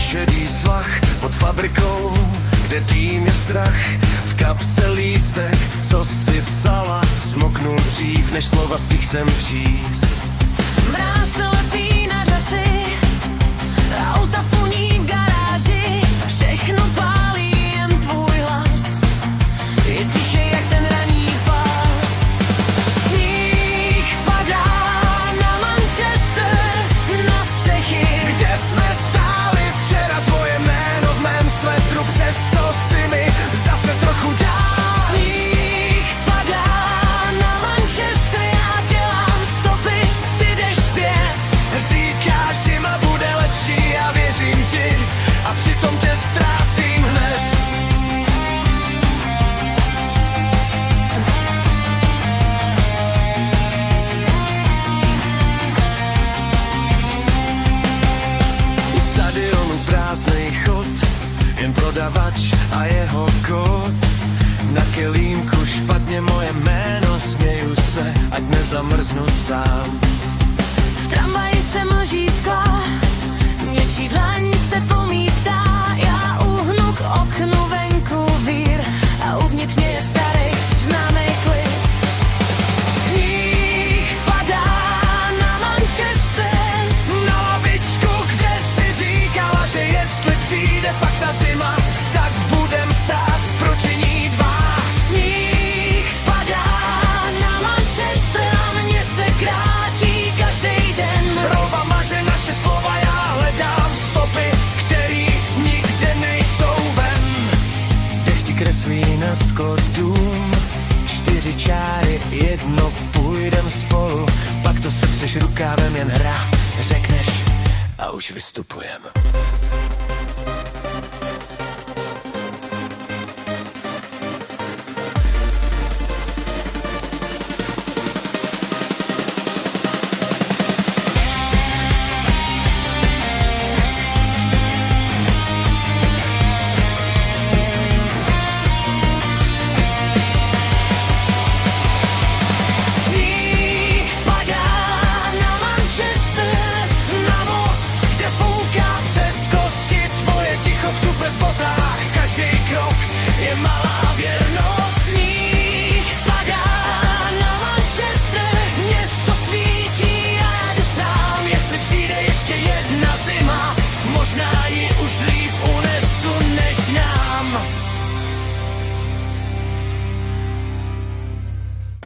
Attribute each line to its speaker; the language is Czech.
Speaker 1: Šedý svah pod fabrikou, kde tým je strach. V kapse lístek, co si psala, smoknul dřív, než slova stichcem číst.
Speaker 2: Mráz se lepí na řasy, auta funí v garáži, všechno pálí, jen tvůj hlas je tichý jak ten ranní pás. Sníh padá na Manchester, na střechy,
Speaker 1: Kde jsme stáli včera, tvoje jméno v mém svetru, přesto si mi zase trochu dál.
Speaker 2: sníh padá na Manchester, já dělám stopy, ty jdeš zpět.
Speaker 1: Říkáš, zima bude lepší a věřím ti, a přitom tě ztrácím hned. U stadionu prázdnej chod, jen prodavač a jeho kód. Na kelímku špatně moje jméno, směju se, ať nezamrznu sám.
Speaker 2: V tramvaji se mlží skla, něčí dlaň se pomítá, já uhnu k oknu venku vír a uvnitř mě je starý známý klid. Sníh padá na Manchester,
Speaker 1: Na lavičku, kde si říkala, že jestli přijde fakt ta zima, tak budem stát proti ní dva.
Speaker 2: sníh padá na Manchester a mně se krátí každý den.
Speaker 1: Roba maže naše slova, já hledám stopy, který nikde nejsou ven. Dešti kreslí na sklo dům, 4 čáry, jedno půjdem spolu, pak to sepřeš rukávem, jen hra, řekneš a už vystupujem.